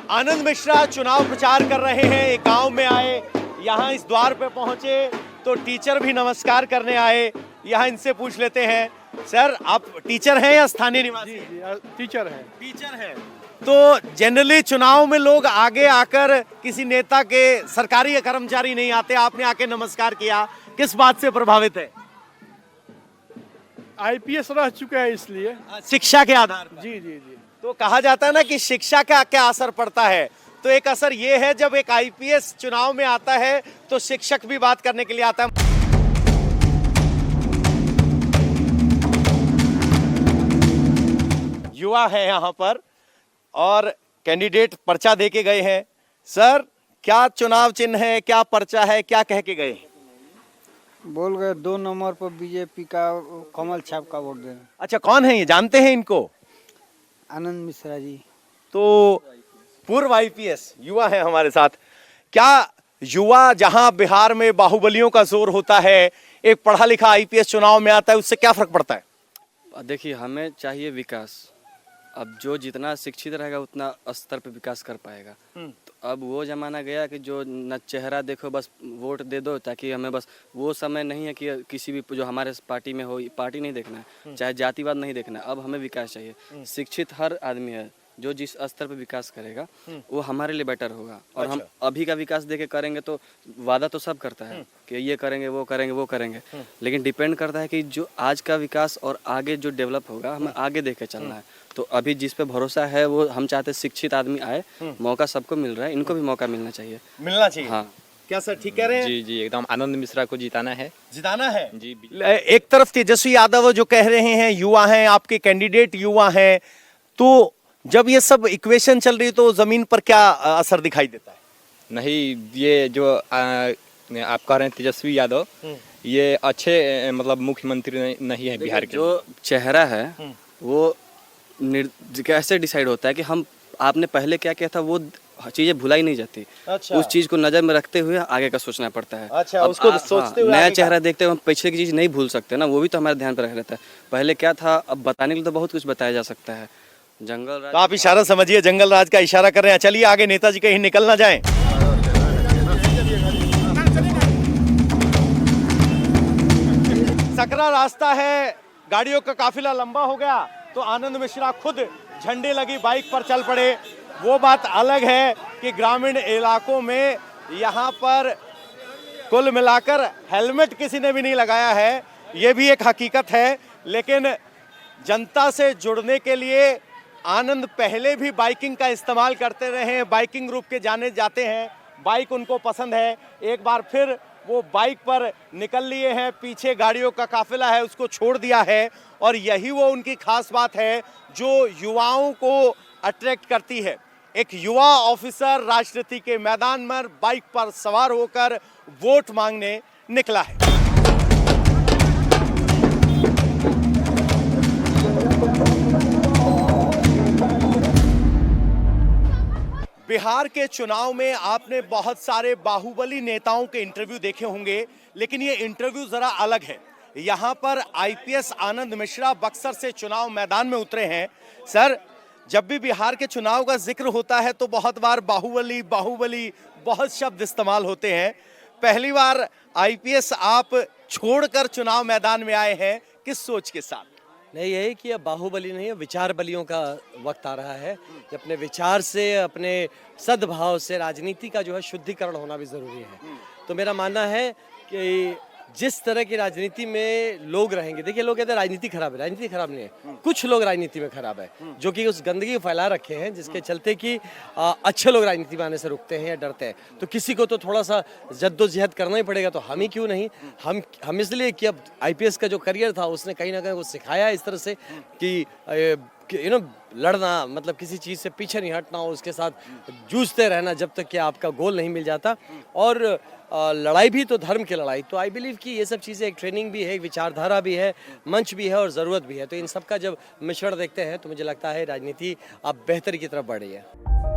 आनंद मिश्रा चुनाव प्रचार कर रहे हैं। एक गांव में आए, यहाँ इस द्वार पे पहुंचे तो टीचर भी नमस्कार करने आए। यहाँ इनसे पूछ लेते हैं, सर आप टीचर हैं या स्थानीय निवासी? जी, टीचर हैं। टीचर हैं। तो जनरली चुनाव में लोग आगे आकर किसी नेता के, सरकारी या कर्मचारी नहीं आते, आपने आके नमस्कार किया, किस बात से प्रभावित है? आईपीएस रह चुका है इसलिए। शिक्षा के आधार पर। जी जी जी। तो कहा जाता है ना कि शिक्षा का क्या असर पड़ता है, तो एक असर ये है जब एक आईपीएस चुनाव में आता है तो शिक्षक भी बात करने के लिए आता है। युवा है यहाँ पर और कैंडिडेट पर्चा दे के गए हैं। सर क्या चुनाव चिन्ह है, क्या पर्चा है, क्या कह के गए? बोल गए 2 नंबर पर बीजेपी का कमल छाप का वोट देना। अच्छा, कौन है ये, जानते हैं इनको? आनंद मिश्रा जी। तो पूर्व आईपीएस युवा है हमारे साथ। क्या युवा, जहां बिहार में बाहुबलियों का जोर होता है, एक पढ़ा लिखा आईपीएस चुनाव में आता है, उससे क्या फर्क पड़ता है? देखिए, हमें चाहिए विकास। अब जो जितना शिक्षित रहेगा उतना स्तर पे विकास कर पाएगा। तो अब वो जमाना गया कि जो न चेहरा देखो बस वोट दे दो, ताकि हमें बस वो समय नहीं है कि किसी भी जो हमारे पार्टी में हो, पार्टी नहीं देखना है, चाहे जातिवाद नहीं देखना है। अब हमें विकास चाहिए। शिक्षित हर आदमी है जो जिस स्तर पे विकास करेगा वो हमारे लिए बेटर होगा। और हम अभी का विकास देके करेंगे तो वादा तो सब करता है कि ये करेंगे, वो करेंगे, वो करेंगे, लेकिन डिपेंड करता है कि जो आज का विकास और आगे जो डेवलप होगा हमें आगे देख के चलना है। तो अभी जिस पे भरोसा है वो हम चाहते हैं शिक्षित आदमी आए। मौका सबको मिल रहा है, इनको भी मौका मिलना चाहिए। मिलना चाहिए। हाँ, क्या सर ठीक कह रहे हैं? जी जी, एकदम आनंद मिश्रा को जिताना है। जिताना है जी। एक तरफ तेजस्वी यादव जो कह रहे हैं, युवा हैं, आपके कैंडिडेट युवा हैं, तो जब ये सब इक्वेशन चल रही तो जमीन पर क्या असर दिखाई देता है? नहीं, ये जो आप कह रहे हैं तेजस्वी यादव, ये अच्छे मतलब मुख्यमंत्री नहीं है बिहार के। जो चेहरा है वो कैसे डिसाइड होता है कि हम आपने पहले क्या किया था, वो चीजें भुलाई नहीं जाती। अच्छा। उस चीज को नजर में रखते हुए आगे का सोचना पड़ता है। अच्छा, उसको सोचते हुए नया आगे का। चेहरा देखते हुए हम पिछले की चीज नहीं भूल सकते ना, वो भी तो हमारे ध्यान पर रह रहता है। पहले क्या था, अब बताने के लिए तो बहुत कुछ बताया जा सकता है। जंगल राज, तो आप इशारा समझिए, जंगल राज का इशारा कर रहे हैं। चलिए आगे, नेताजी कहीं निकल ना जाएं। सकरा रास्ता है, गाड़ियों का काफिला लंबा हो गया तो आनंद मिश्रा खुद झंडे लगी बाइक पर चल पड़े। वो बात अलग है कि ग्रामीण इलाकों में यहाँ पर कुल मिलाकर हेलमेट किसी ने भी नहीं लगाया है, ये भी एक हकीकत है। लेकिन जनता से जुड़ने के लिए आनंद पहले भी बाइकिंग का इस्तेमाल करते रहे हैं, बाइकिंग ग्रुप के जाते हैं, बाइक उनको पसंद है। एक बार फिर वो बाइक पर निकल लिए हैं, पीछे गाड़ियों का काफिला है उसको छोड़ दिया है, और यही वो उनकी खास बात है जो युवाओं को अट्रैक्ट करती है। एक युवा ऑफिसर राजनीति के मैदान में बाइक पर सवार होकर वोट मांगने निकला है। बिहार के चुनाव में आपने बहुत सारे बाहुबली नेताओं के इंटरव्यू देखे होंगे, लेकिन ये इंटरव्यू जरा अलग है। यहाँ पर आईपीएस आनंद मिश्रा बक्सर से चुनाव मैदान में उतरे हैं। सर, जब भी बिहार के चुनाव का जिक्र होता है तो बहुत बार बाहुबली बाहुबली बहुत शब्द इस्तेमाल होते हैं। पहली बार आईपीएस आप छोड़कर चुनाव मैदान में आए हैं, किस सोच के साथ? नहीं, यही कि अब बाहुबली नहीं है, विचार बलियों का वक्त आ रहा है कि अपने विचार से, अपने सद्भाव से राजनीति का जो है शुद्धिकरण होना भी जरूरी है। तो मेरा मानना है कि जिस तरह की राजनीति में लोग रहेंगे, देखिए लोग कहते हैं राजनीति खराब है, राजनीति खराब नहीं है, कुछ लोग राजनीति में खराब है जो कि उस गंदगी को फैला रखे हैं जिसके चलते कि अच्छे लोग राजनीति में आने से रुकते हैं या डरते हैं। तो किसी को तो थोड़ा सा जद्दोजहद करना ही पड़ेगा, तो हम ही क्यों नहीं। हम इसलिए कि अब आईपीएस का जो करियर था उसने कहीं ना कहीं वो सिखाया इस तरह से कि लड़ना, मतलब किसी चीज़ से पीछे नहीं हटना, उसके साथ जूझते रहना जब तक कि आपका गोल नहीं मिल जाता। और लड़ाई भी तो धर्म की लड़ाई। तो आई बिलीव कि ये सब चीज़ें एक ट्रेनिंग भी है, एक विचारधारा भी है, मंच भी है और ज़रूरत भी है। तो इन सब का जब मिश्रण देखते हैं तो मुझे लगता है राजनीति अब बेहतरी की तरफ बढ़ रही है।